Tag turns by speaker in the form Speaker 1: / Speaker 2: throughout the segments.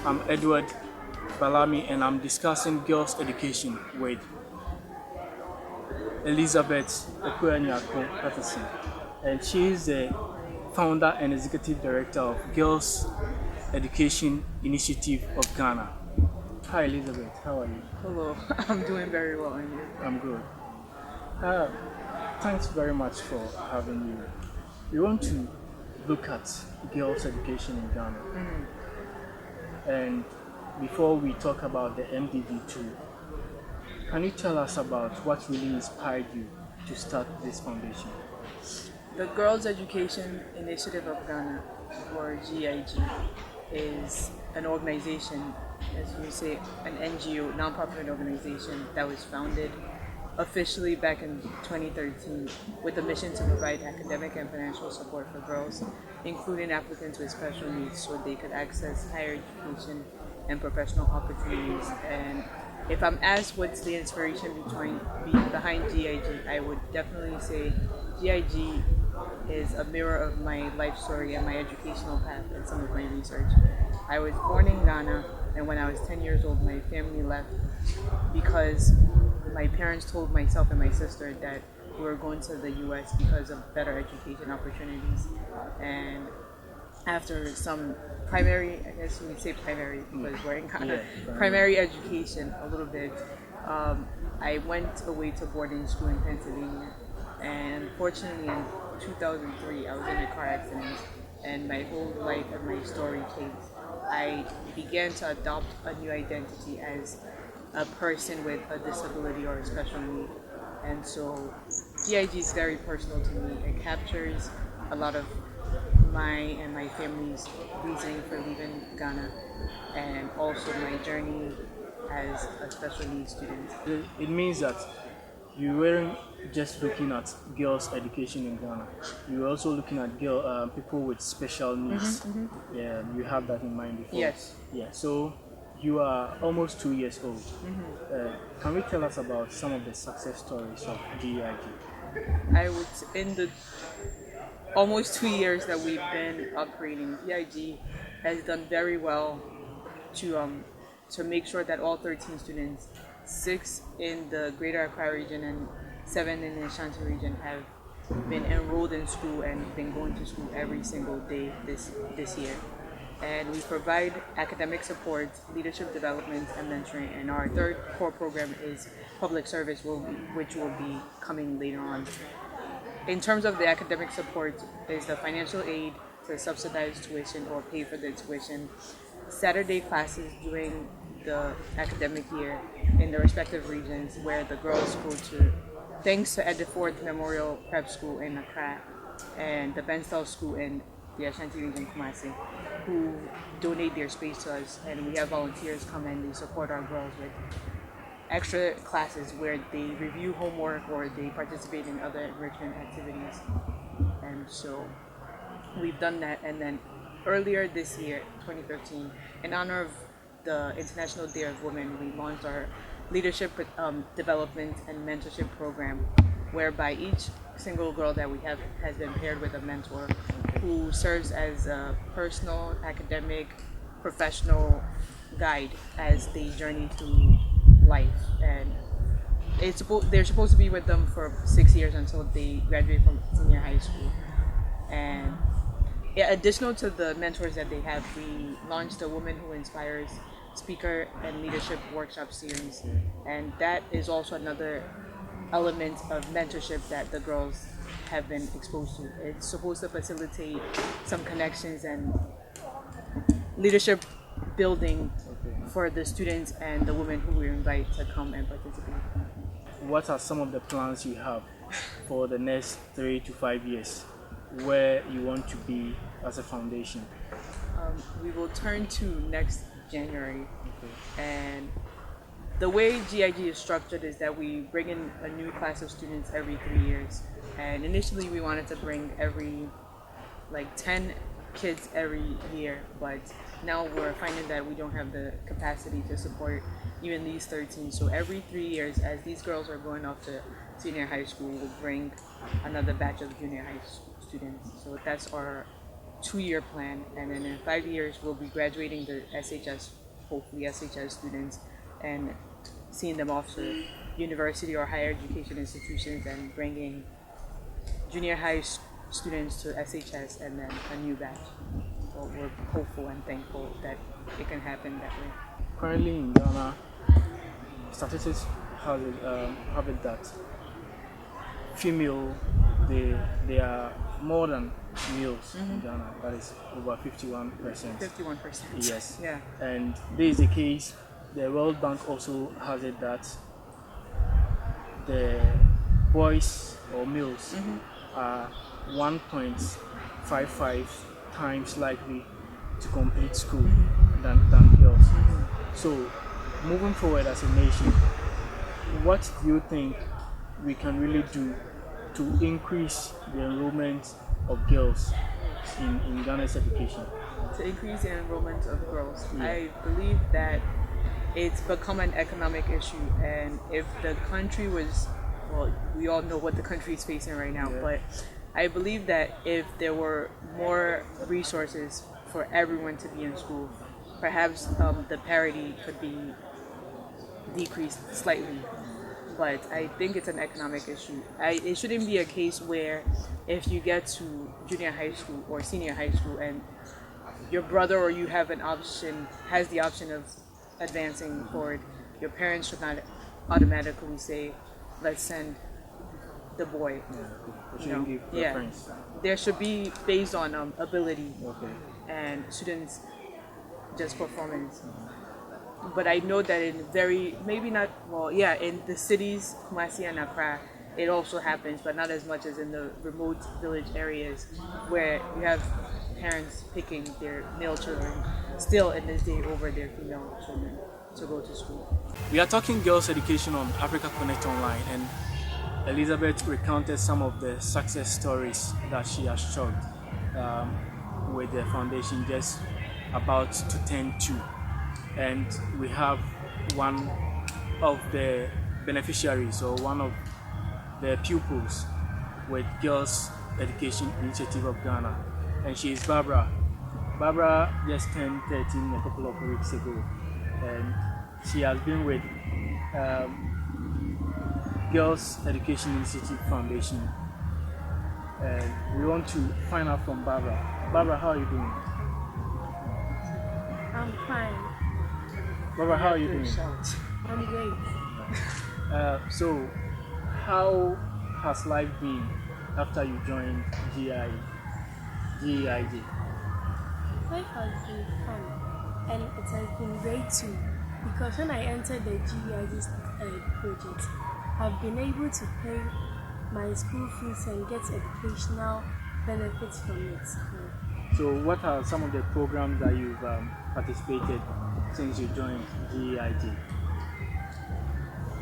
Speaker 1: I'm Edward Balami and I'm discussing girls' education with Elizabeth Okuanyako Patterson. And she is the founder and executive director of Girls' Education Initiative of Ghana. Hi, Elizabeth. How are you?
Speaker 2: Hello, I'm doing very well, and you?
Speaker 1: I'm good. Uh, Thanks very much for having me. We want to look at girls' education in Ghana. And before we talk about the MDD2, can you tell us about what really inspired you to start this foundation?
Speaker 2: The Girls Education Initiative of Ghana, or GIG, is an organization, as you say, an NGO, nonprofit organization that was founded officially back in 2013 with the mission to provide academic and financial support for girls, including applicants with special needs, so they could access higher education and professional opportunities. And if I'm asked what's the inspiration behind GIG, I would definitely say GIG is a mirror of my life story and my educational path and some of my research. I was born in Ghana, and when I was 10 years old, my family left because my parents told myself and my sister that we were going to the US because of better education opportunities. And after some primary, I guess you would say primary because we're in Ghana,
Speaker 1: Yeah,
Speaker 2: primary education a little bit, I went away to boarding school in Pennsylvania. And fortunately, in 2003, I was in a car accident and my whole life and my story changed. I began to adopt a new identity as a person with a disability or a special need. And so GIG is very personal to me. It captures a lot of my and my family's reasoning for leaving Ghana and also my journey as a special needs student.
Speaker 1: it means that you weren't just looking at girls' education in Ghana. You were also looking at people with special needs. Yeah, you have that in mind before.
Speaker 2: Yes.
Speaker 1: Yeah. So you are almost 2 years old. Can we tell us about some of the success stories of GIG?
Speaker 2: I would, in the almost 2 years that we've been operating, GIG has done very well to make sure that all 13 students, 6 in the Greater Accra region and 7 in the Ashanti region, have been enrolled in school and been going to school every single day this year. And we provide academic support, leadership development, and mentoring. And our third core program is public service, which will be coming later on. In terms of the academic support, is the financial aid to subsidize tuition or pay for the tuition, Saturday classes during the academic year in the respective regions where the girls go to, thanks to Ediford Memorial Prep School in Accra and the Benstal School in the Ashanti region, Kumasi, who donate their space to us, and we have volunteers come and they support our girls with extra classes where they review homework or they participate in other enrichment activities. And so we've done that. And then earlier this year, 2013, in honor of the International Day of Women, we launched our leadership development and mentorship program, whereby each single girl that we have has been paired with a mentor who serves as a personal, academic, professional guide as they journey through life. And they're supposed to be with them for 6 years until they graduate from senior high school. And yeah, additional to the mentors that they have, we launched a Woman Who Inspires speaker and leadership workshop series, and that is also another element of mentorship that the girls have been exposed to. It's supposed to facilitate some connections and leadership building for the students and the women who we invite to come and participate.
Speaker 1: What are some of the plans you have for the next 3 to 5 years? Where you want to be as a foundation?
Speaker 2: We will turn to next January, and the way GIG is structured is that we bring in a new class of students every 3 years. And initially, we wanted to bring every like 10 kids every year, but now we're finding that we don't have the capacity to support even these 13. So every 3 years, as these girls are going off to senior high school, we'll bring another batch of junior high school students. So that's our 2-year plan, and then in 5 years we'll be graduating the SHS, hopefully SHS students, and seeing them off to university or higher education institutions, and bringing junior high students to SHS and then a new batch. So we're hopeful and thankful that it can happen that way.
Speaker 1: Currently in Ghana, statistics have it that female, they are more than males in Ghana. That is over 51%.
Speaker 2: 51%.
Speaker 1: Yes.
Speaker 2: Yeah.
Speaker 1: And this is the case. The World Bank also has it that the boys or males are 1.55 times likely to complete school than girls. So, moving forward as a nation, what do you think we can really do to increase the enrollment of girls in Ghana's education?
Speaker 2: To increase the enrollment of girls,
Speaker 1: Yeah.
Speaker 2: I believe that it's become an economic issue, and if the country was, well, we all know what the country is facing right now,
Speaker 1: Yeah.
Speaker 2: but I believe that if there were more resources for everyone to be in school, perhaps the parity could be decreased slightly. But I think it's an economic issue. It shouldn't be a case where if you get to junior high school or senior high school and your brother or you have has the option of advancing forward, your parents should not automatically say, let's send the boy.
Speaker 1: We shouldn't give
Speaker 2: Yeah.
Speaker 1: preference.
Speaker 2: There should be based on ability
Speaker 1: Okay.
Speaker 2: and students just performance. But I know that in in the cities, Kumasi and Accra, it also happens, but not as much as in the remote village areas where you have parents picking their male children still in this day over their female children to go to school.
Speaker 1: We are talking girls' education on Africa Connect Online, and Elizabeth recounted some of the success stories that she has showed with the foundation just about to turn 2. And we have one of the beneficiaries or one of the pupils with Girls Education Initiative of Ghana, and she is Barbara. Barbara just turned 13 a couple of weeks ago, and she has been with Girls Education Institute Foundation, and we want to find out from Barbara. Barbara, how are you doing?
Speaker 3: I'm fine.
Speaker 1: Barbara, how are you doing?
Speaker 3: I'm great.
Speaker 1: So, how has life been after you joined GEIJ?
Speaker 3: Life has been fun, and it has been great too. Because when I entered the GEIG project, I've been able to pay my school fees and get educational benefits from it.
Speaker 1: So, what are some of the programs that you've participated since you joined GEIJ?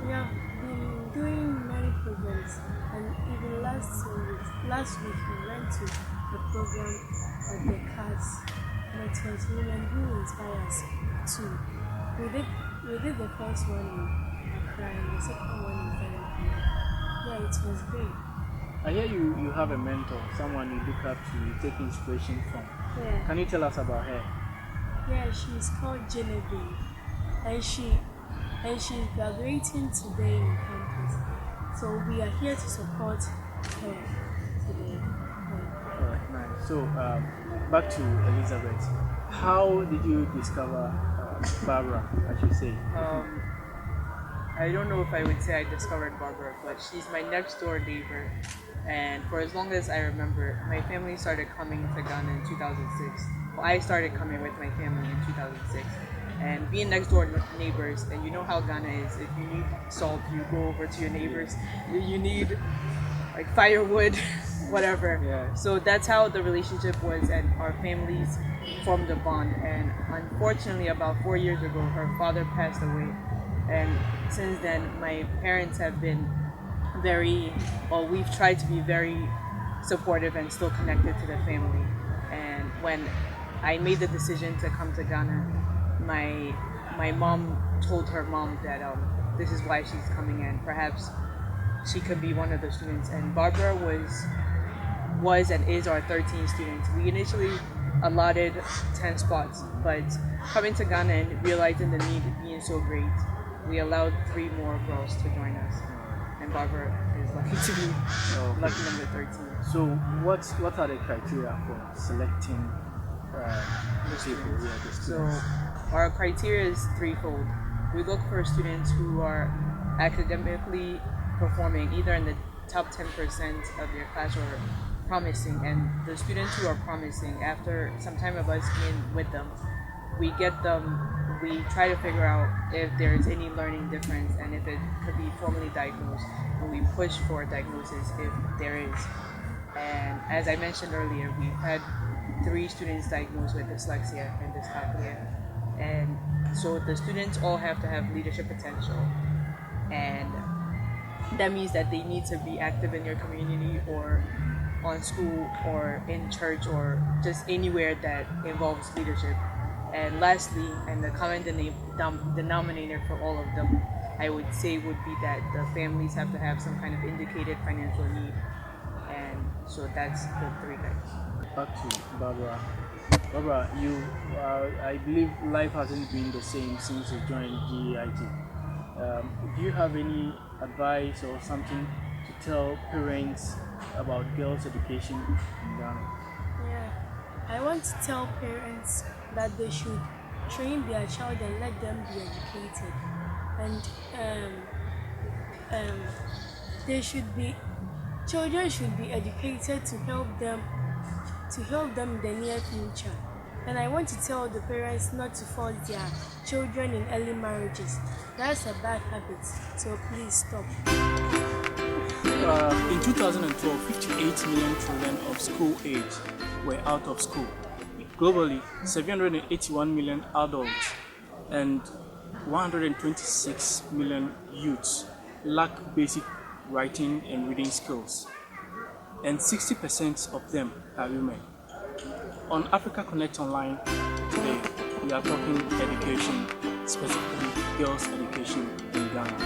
Speaker 3: We have been doing many programs, and even last week we went to a program at the CAS, and it was Women Who Inspire Us too. We did the first one in Accra and the second one in Ghana. Yeah, it was great.
Speaker 1: I hear you have a mentor, someone you look up to, you take inspiration from.
Speaker 3: Yeah.
Speaker 1: Can you tell us about her?
Speaker 3: Yeah, she's called Genevieve, and she's graduating today in campus. So we are here to support her today.
Speaker 1: Alright, nice. So, back to Elizabeth. How did you discover Barbara, I should say?
Speaker 2: I don't know if I would say I discovered Barbara, but she's my next door neighbor. And for as long as I remember, my family started coming to Ghana in 2006. Well, I started coming with my family in 2006. And being next door neighbors, and you know how Ghana is, if you need salt, you go over to your neighbors. You need like firewood, whatever.
Speaker 1: Yeah.
Speaker 2: So that's how the relationship was, and our families formed a bond. And unfortunately, about 4 years ago, her father passed away. And since then, my parents have been we've tried to be very supportive and still connected to the family. And when I made the decision to come to Ghana, my mom told her mom that this is why she's coming in. Perhaps she could be one of the students. And Barbara was was and is our 13 students. We initially allotted 10 spots, but coming to Ghana and realizing the need being so great, we allowed 3 more girls to join us. And Barbara is lucky to be lucky number 13.
Speaker 1: So what are the criteria for selecting the people? Yeah, the
Speaker 2: So
Speaker 1: students.
Speaker 2: our criteria is threefold. We look for students who are academically performing either in the top 10% of their class or promising. And the students who are promising, after some time of us being with them, we try to figure out if there's any learning difference and if it could be formally diagnosed, and we push for a diagnosis if there is. And as I mentioned earlier, we've had 3 students diagnosed with dyslexia and dyscalculia. And so the students all have to have leadership potential, and that means that they need to be active in their community or on school or in church or just anywhere that involves leadership. And lastly, and the common denominator for all of them, I would say, would be that the families have to have some kind of indicated financial need. And so that's the 3 guys.
Speaker 1: Back to Barbara. Barbara, I believe life hasn't been the same since you joined GEIT. Do you have any advice or something to tell parents about girls' education in Ghana?
Speaker 3: Yeah, I want to tell parents that they should train their child and let them be educated, and children should be educated to help them in the near future. And I want to tell the parents not to force their children in early marriages. That's a bad habit, so please stop.
Speaker 1: In 2012, 58 million children of school age were out of school. Globally, 781 million adults and 126 million youths lack basic writing and reading skills, and 60% of them are women. On Africa Connect Online today, we are talking education, specifically girls' education in Ghana.